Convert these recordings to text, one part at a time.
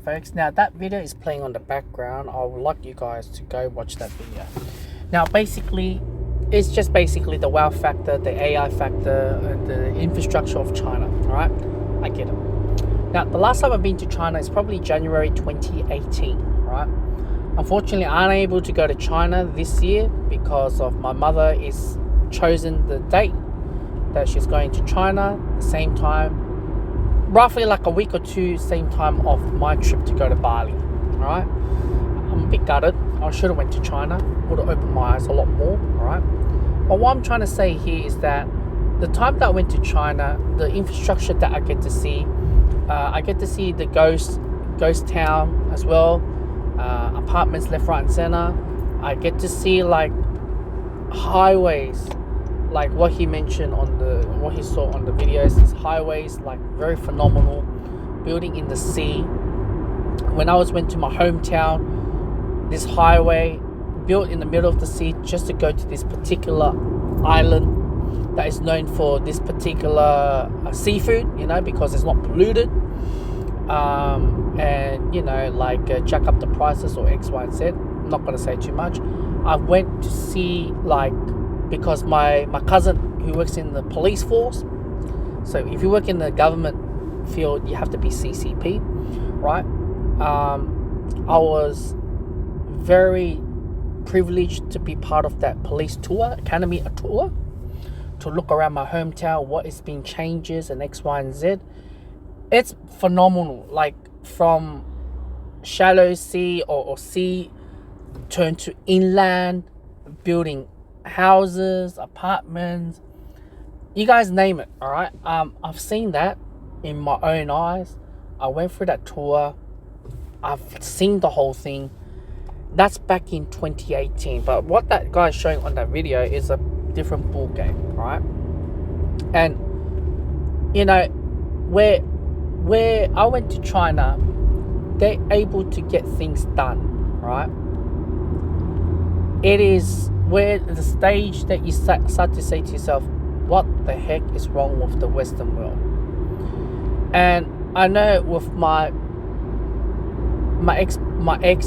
folks. Now that video is playing on the background. I would like you guys to go watch that video. Now basically, it's just basically the wow factor, the AI factor, and the infrastructure of China. Alright, I get it. Now the last time I've been to China is probably January 2018. Right, unfortunately I'm unable to go to China this year because of my mother is chosen the date that she's going to China the same time, roughly like a week or two, same time of my trip to go to Bali. Alright, I'm a bit gutted. I should have went to China, would have opened my eyes a lot more. Alright, but what I'm trying to say here is that the time that I went to China, the infrastructure that I get to see the ghost town as well, apartments left, right and center. I get to see like highways, like what he mentioned what he saw on the videos is highways like very phenomenal, building in the sea. When I went to my hometown, this highway built in the middle of the sea just to go to this particular island that is known for this particular seafood, because it's not polluted, and jack up the prices or X, Y, and Z. I'm not going to say too much. I went to see because my cousin who works in the police force, so if you work in the government field you have to be CCP, right? I was very privileged to be part of that police tour, academy tour, to look around my hometown, what is being changes and X, Y, and Z. It's phenomenal, like from shallow sea or sea turn to inland, building houses, apartments, you guys name it. All right, I've seen that in my own eyes. I went through that tour, I've seen the whole thing. That's back in 2018, but what that guy's showing on that video is a different ball game. All right, and where I went to China, they're able to get things done, right? It is where the stage that you start to say to yourself, what the heck is wrong with the Western world? And I know with my ex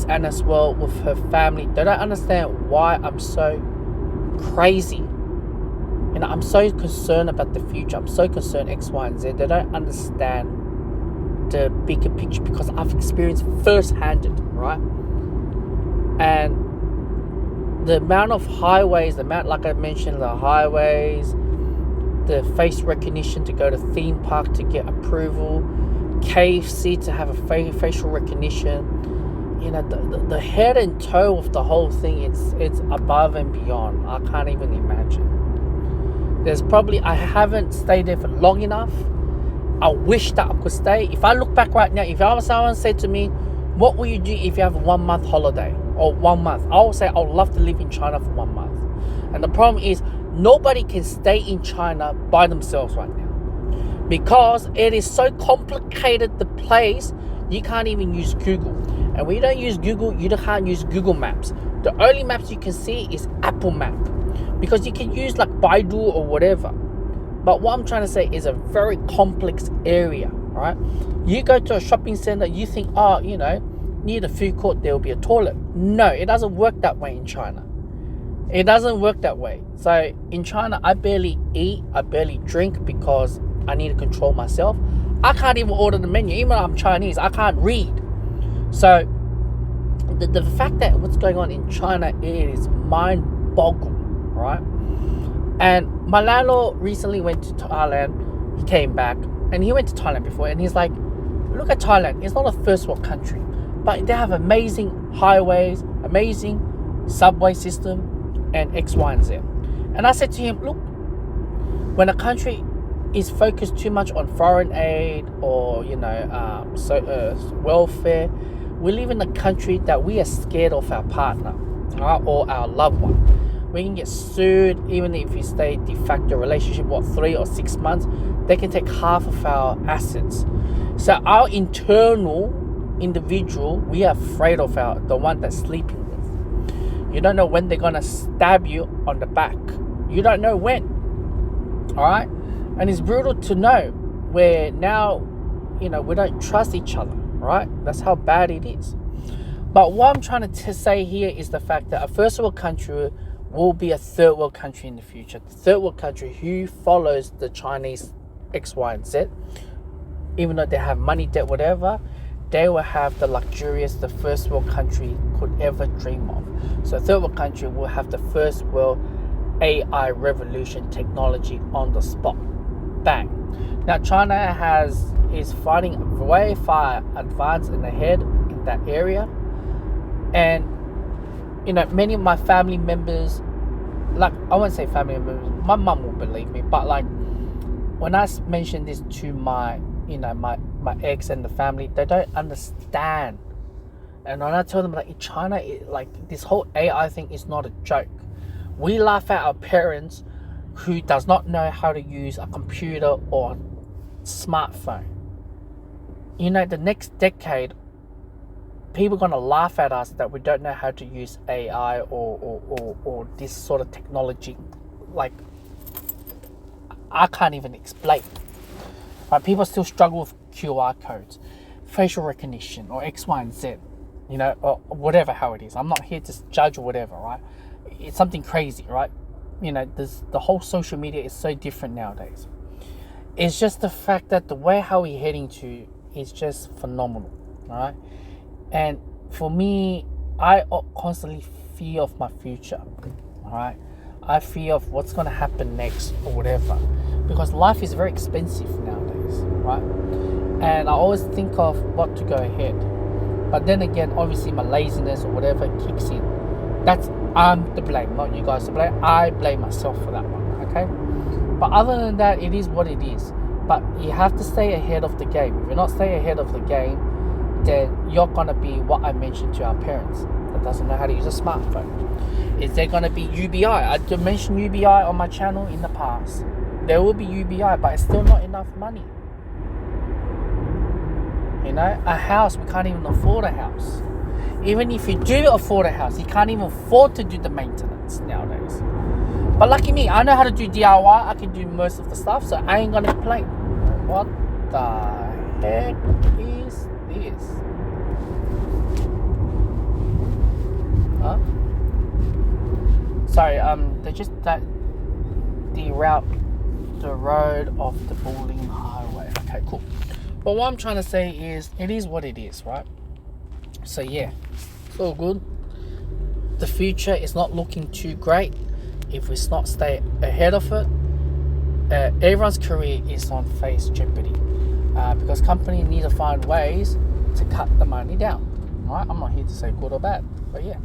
and as well with her family, they don't understand why I'm so crazy. I'm so concerned about the future. I'm so concerned X, Y, and Z. They don't understand the bigger picture because I've experienced first-handed, right? And the amount of highways, like I mentioned, the highways, the face recognition to go to theme park to get approval, KFC to have a facial recognition, the head and toe of the whole thing, it's above and beyond. I can't even imagine. I haven't stayed there for long enough. I wish that I could stay. If I look back right now, if someone said to me, what will you do if you have a 1 month holiday or 1 month? I would say I would love to live in China for 1 month. And the problem is nobody can stay in China by themselves right now because it is so complicated, the place. You can't even use Google. And when you don't use Google, you can't use Google Maps. The only maps you can see is Apple Map, because you can use like Baidu or whatever. But what I'm trying to say is a very complex area, right? You go to a shopping center, you think, near the food court there will be a toilet. No, it doesn't work that way in China. It doesn't work that way. So in China, I barely eat, I barely drink because I need to control myself. I can't even order the menu. Even though I'm Chinese, I can't read. So the fact that what's going on in China, it is mind-boggling, right? And my landlord recently went to Thailand. He came back and he went to Thailand before, and he's like, look at Thailand. It's not a first world country, but they have amazing highways, amazing subway system, and X, Y, and Z. And I said to him, look, when a country is focused too much on foreign aid or welfare, we live in a country that we are scared of our partner, or our loved one. We can get sued even if we stay de facto relationship 3 or 6 months. They can take half of our assets. So our internal individual, we are afraid of the one that's sleeping with. You don't know when they're gonna stab you on the back. You don't know when. All right, and it's brutal to know where now, we don't trust each other, right? That's how bad it is. But what I'm trying to say here is the fact that a first world country will be a third world country in the future. The third world country who follows the Chinese X, Y, and Z, even though they have money, debt, whatever, they will have the luxurious the first world country could ever dream of. So third world country will have the first world AI revolution technology on the spot. Bang. Now China is fighting way far advanced and ahead in that area. And many of my family members, like I won't say family members, my mum will believe me, but like when I mention this to my my ex and the family, they don't understand. And when I tell them like in China, like this whole AI thing is not a joke. We laugh at our parents who does not know how to use a computer or smartphone. The next decade, people are gonna laugh at us that we don't know how to use AI or this sort of technology. Like I can't even explain. People still struggle with QR codes, facial recognition, or X, Y, and Z, or whatever how it is. I'm not here to judge or whatever, right? It's something crazy, right? The whole social media is so different nowadays. It's just the fact that the way how we're heading to is just phenomenal, all right? And for me, I constantly fear of my future, all right? I fear of what's going to happen next or whatever, because life is very expensive nowadays, right? And I always think of what to go ahead. But then again, obviously my laziness or whatever kicks in. I'm to blame, not you guys to blame. I blame myself for that one, okay? But other than that, it is what it is. But you have to stay ahead of the game. If you're not staying ahead of the game, then you're going to be what I mentioned to our parents that doesn't know how to use a smartphone. Is there going to be UBI? I did mention UBI on my channel in the past. There will be UBI, but it's still not enough money. A house, we can't even afford a house. Even if you do afford a house, you can't even afford to do the maintenance nowadays. But lucky me, I know how to do DIY. I can do most of the stuff, so I ain't going to complain. What the heck is this? Huh? Sorry, they just derailed the road of the Bowling Highway. Okay, cool. But what I'm trying to say is, it is what it is, right? So yeah, it's all good. The future is not looking too great if we not stay ahead of it. Everyone's career is on face jeopardy because companies need to find ways to cut the money down. Right? I'm not here to say good or bad, but yeah.